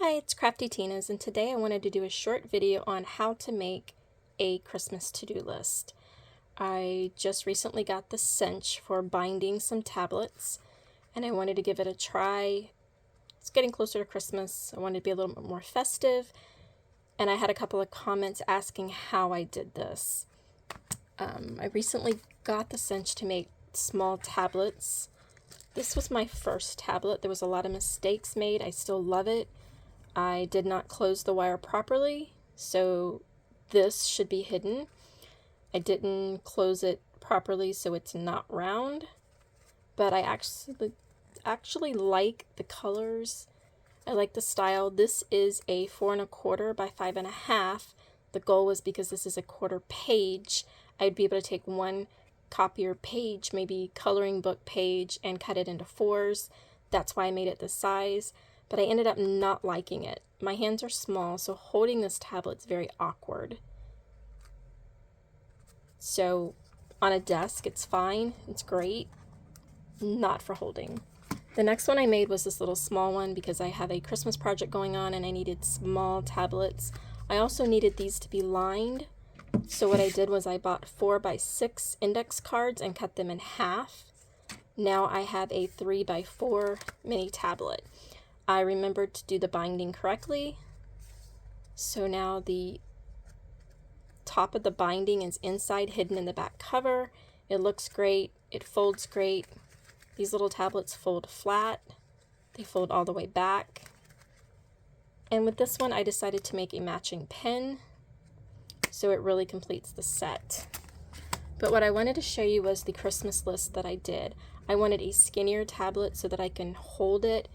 Hi, it's Crafty Tina's, and today I wanted to do a short video on how to make a Christmas to-do list. I just recently got the Cinch for binding some tablets, and I wanted to give it a try. It's getting closer to Christmas. I wanted to be a little bit more festive, and I had a couple of comments asking how I did this. I recently got the Cinch to make small tablets. This was my first tablet. There was a lot of mistakes made. I still love it. I did not close the wire properly, so this should be hidden. I didn't close it properly, so it's not round, but I actually like the colors. I like the style. This is a 4 1/4 by 5 1/2. The goal was, because this is a quarter page, I'd be able to take one copier page, maybe coloring book page, and cut it into 4s. That's why I made it this size. But I ended up not liking it. My hands are small, so holding this tablet's very awkward. So on a desk, it's fine, it's great, not for holding. The next one I made was this little small one because I have a Christmas project going on and I needed small tablets. I also needed these to be lined. So what I did was I bought 4 by 6 index cards and cut them in half. Now I have a 3 by 4 mini tablet. I remembered to do the binding correctly, so now the top of the binding is inside, hidden in the back cover. It looks great, it folds great. These little tablets fold flat, they fold all the way back. And with this one I decided to make a matching pen, so it really completes the set. But what I wanted to show you was the Christmas list that I did. I wanted a skinnier tablet so that I can hold it,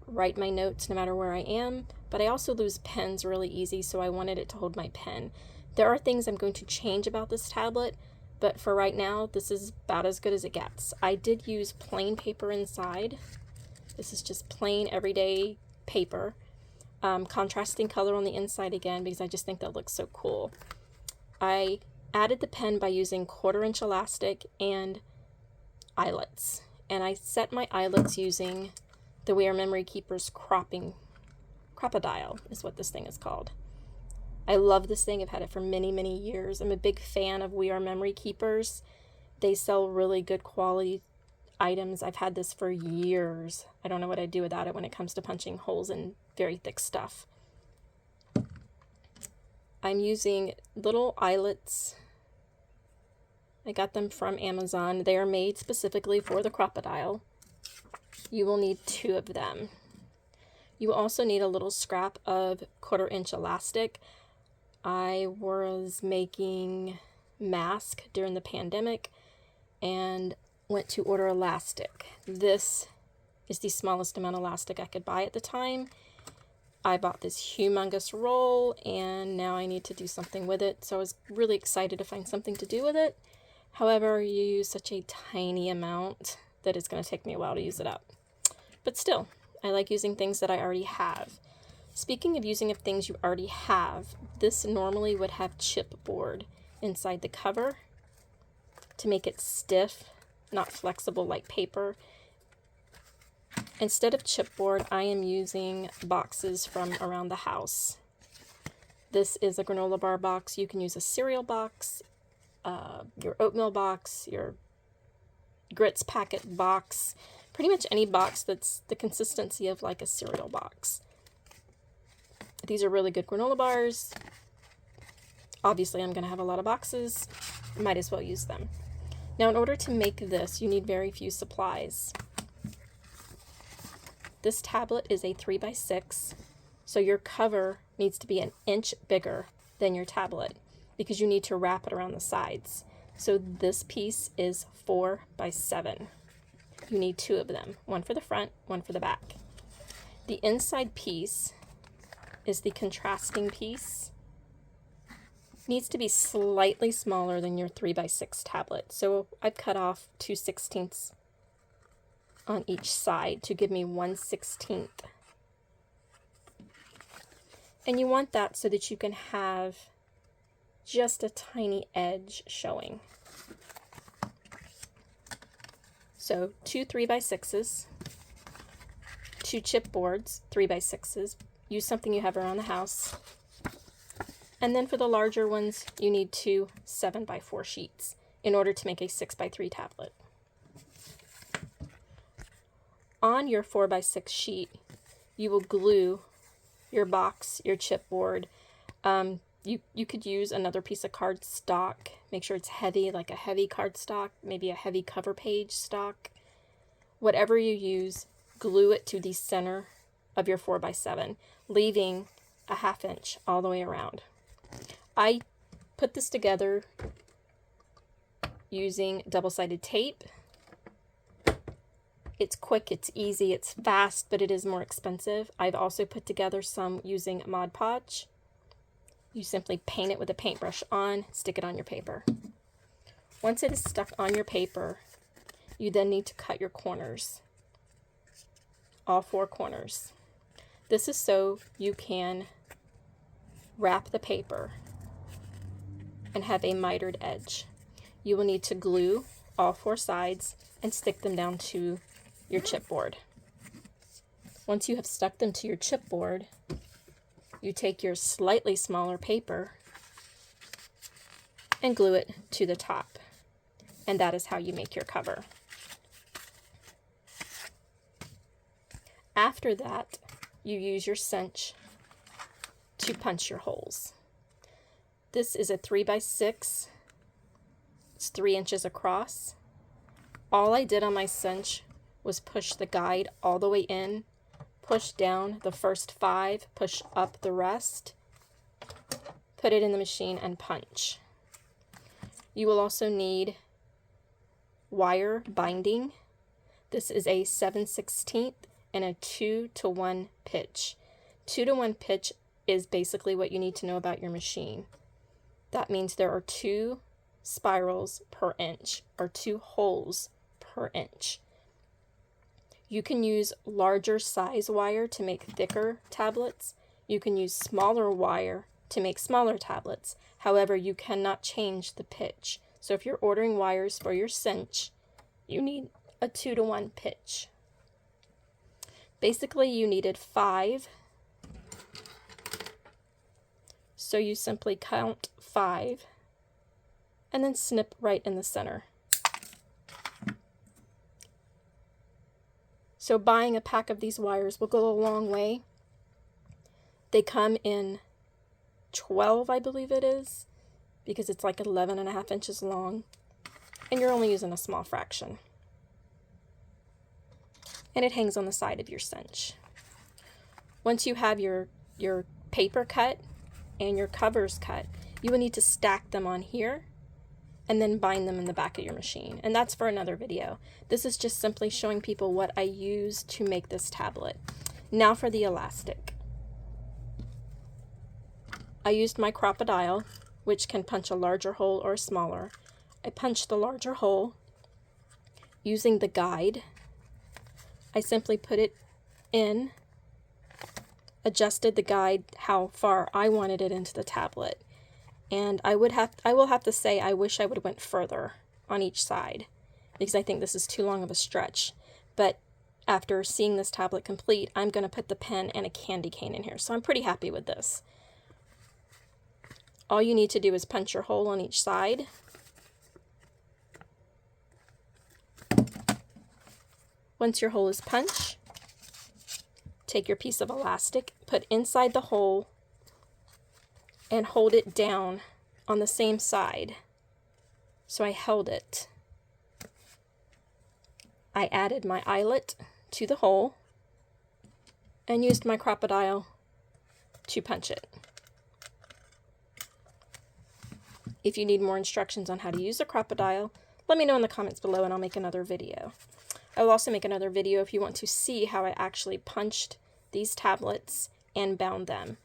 write my notes no matter where I am, but I also lose pens really easy, so I wanted it to hold my pen. There are things I'm going to change about this tablet, but for right now, this is about as good as it gets. I did use plain paper inside. This is just plain everyday paper. Contrasting color on the inside again, because I just think that looks so cool. I added the pen by using 1/4 inch elastic and eyelets, and I set my eyelets using the We Are Memory Keepers Crop-a-Dile is what this thing is called. I love this thing. I've had it for many, many years. I'm a big fan of We Are Memory Keepers. They sell really good quality items. I've had this for years. I don't know what I'd do without it when it comes to punching holes in very thick stuff. I'm using little eyelets. I got them from Amazon. They are made specifically for the Crop-a-Dile. You will need 2 of them. You also need a little scrap of 1/4 inch elastic. I was making masks during the pandemic and went to order elastic. This is the smallest amount of elastic I could buy at the time. I bought this humongous roll and now I need to do something with it, so I was really excited to find something to do with it. However, you use such a tiny amount that it's going to take me a while to use it up. But still, I like using things that I already have. Speaking of using things you already have, this normally would have chipboard inside the cover to make it stiff, not flexible like paper. Instead of chipboard, I am using boxes from around the house. This is a granola bar box. You can use a cereal box, your oatmeal box, your grits packet box, pretty much any box that's the consistency of like a cereal box. These are really good granola bars. Obviously, I'm going to have a lot of boxes. Might as well use them. Now, in order to make this, you need very few supplies. This tablet is a 3 by 6, so your cover needs to be an inch bigger than your tablet because you need to wrap it around the sides. So this piece is 4 by 7. You need 2 of them, one for the front, one for the back. The inside piece is the contrasting piece. It needs to be slightly smaller than your 3 by 6 tablet. So I've cut off 2/16 on each side to give me 1/16. And you want that so that you can have just a tiny edge showing. So 2 3 by 6s, 2 chipboards, 3 by 6s, use something you have around the house. And then for the larger ones, you need 2 7x4 sheets in order to make a 6x3 tablet. On your 4x6 sheet, you will glue your box, your chipboard. You could use another piece of cardstock. Make sure it's heavy, like a heavy cardstock, maybe a heavy cover page stock. Whatever you use, glue it to the center of your 4x7, leaving a 1/2 inch all the way around. I put this together using double-sided tape. It's quick, it's easy, it's fast, but it is more expensive. I've also put together some using Mod Podge. You simply paint it with a paintbrush on, stick it on your paper. Once it is stuck on your paper, you then need to cut your corners, all 4 corners. This is so you can wrap the paper and have a mitered edge. You will need to glue all 4 sides and stick them down to your chipboard. Once you have stuck them to your chipboard, you take your slightly smaller paper and glue it to the top. And that is how you make your cover. After that, you use your cinch to punch your holes. This is a 3x6. It's 3 inches across. All I did on my cinch was push the guide all the way in, push down the first 5, push up the rest, put it in the machine, and punch. You will also need wire binding. This is a 7/16 and a 2-to-1 pitch. 2-to-1 pitch is basically what you need to know about your machine. That means there are 2 spirals per inch, or 2 holes per inch. You can use larger size wire to make thicker tablets. You can use smaller wire to make smaller tablets. However, you cannot change the pitch. So if you're ordering wires for your cinch, you need a 2-to-1 pitch. Basically, you needed 5. So you simply count 5 and then snip right in the center. So buying a pack of these wires will go a long way. They come in 12, I believe it is, because it's like 11.5 inches long, and you're only using a small fraction. And it hangs on the side of your cinch. Once you have your paper cut and your covers cut, you will need to stack them on here and then bind them in the back of your machine. And that's for another video. This is just simply showing people what I use to make this tablet. Now for the elastic. I used my Crop-a-Dile, which can punch a larger hole or a smaller. I punched the larger hole using the guide. I simply put it in, adjusted the guide how far I wanted it into the tablet. And I will have to say I wish I would have went further on each side, because I think this is too long of a stretch. But after seeing this tablet complete, I'm going to put the pen and a candy cane in here. So I'm pretty happy with this. All you need to do is punch your hole on each side. Once your hole is punched, take your piece of elastic, put inside the hole, and hold it down on the same side. So I held it. I added my eyelet to the hole and used my Crop-a-Dile to punch it. If you need more instructions on how to use a Crop-a-Dile, let me know in the comments below and I'll make another video. I will also make another video if you want to see how I actually punched these tablets and bound them.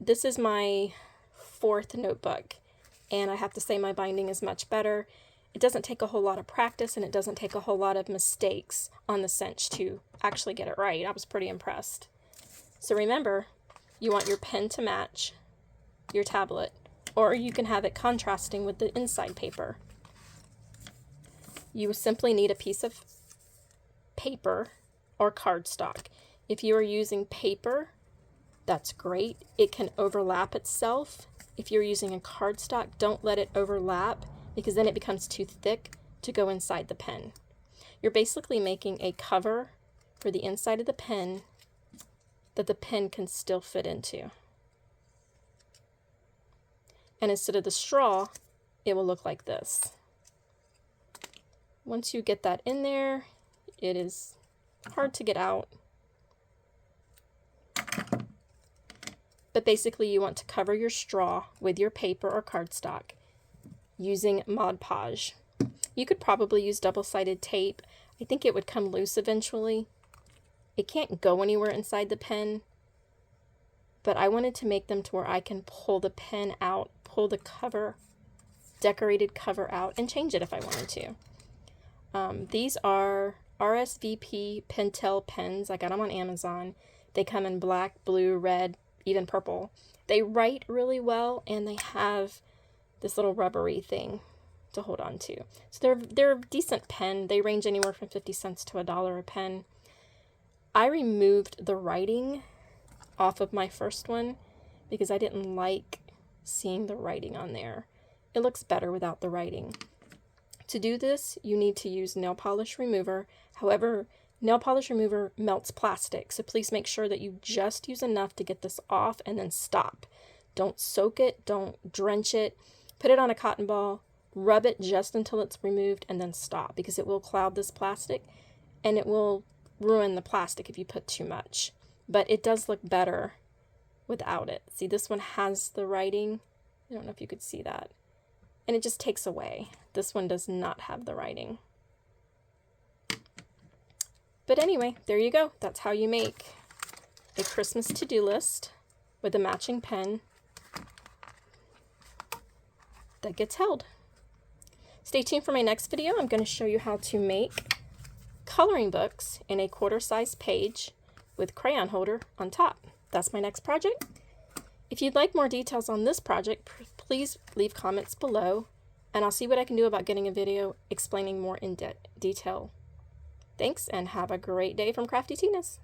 This is my 4th notebook, and I have to say my binding is much better. It doesn't take a whole lot of practice, and it doesn't take a whole lot of mistakes on the cinch to actually get it right. I was pretty impressed. So remember, you want your pen to match your tablet, or you can have it contrasting with the inside paper. You simply need a piece of paper or cardstock. If you are using paper, that's great. It can overlap itself. If you're using a cardstock, don't let it overlap because then it becomes too thick to go inside the pen. You're basically making a cover for the inside of the pen that the pen can still fit into. And instead of the straw, it will look like this. Once you get that in there, it is hard to get out. But basically you want to cover your straw with your paper or cardstock using Mod Podge. You could probably use double-sided tape. I think it would come loose eventually. It can't go anywhere inside the pen, but I wanted to make them to where I can pull the pen out, pull the cover, decorated cover out, and change it if I wanted to. These are RSVP Pentel pens. I got them on Amazon. They come in black, blue, red, even purple. They write really well, and they have this little rubbery thing to hold on to. So they're a decent pen. They range anywhere from 50 cents to $1 a pen. I removed the writing off of my first one because I didn't like seeing the writing on there. It looks better without the writing. To do this, you need to use nail polish remover. However, nail polish remover melts plastic, so please make sure that you just use enough to get this off and then stop. Don't soak it, don't drench it. Put it on a cotton ball, rub it just until it's removed, and then stop, because it will cloud this plastic and it will ruin the plastic if you put too much. But it does look better without it. See, this one has the writing. I don't know if you could see that. And it just takes away. This one does not have the writing. But anyway, there you go. That's how you make a Christmas to-do list with a matching pen that gets held. Stay tuned for my next video. I'm going to show you how to make coloring books in a quarter-size page with crayon holder on top. That's my next project. If you'd like more details on this project, please leave comments below, and I'll see what I can do about getting a video explaining more in detail. Thanks, and have a great day from Crafty Tina's.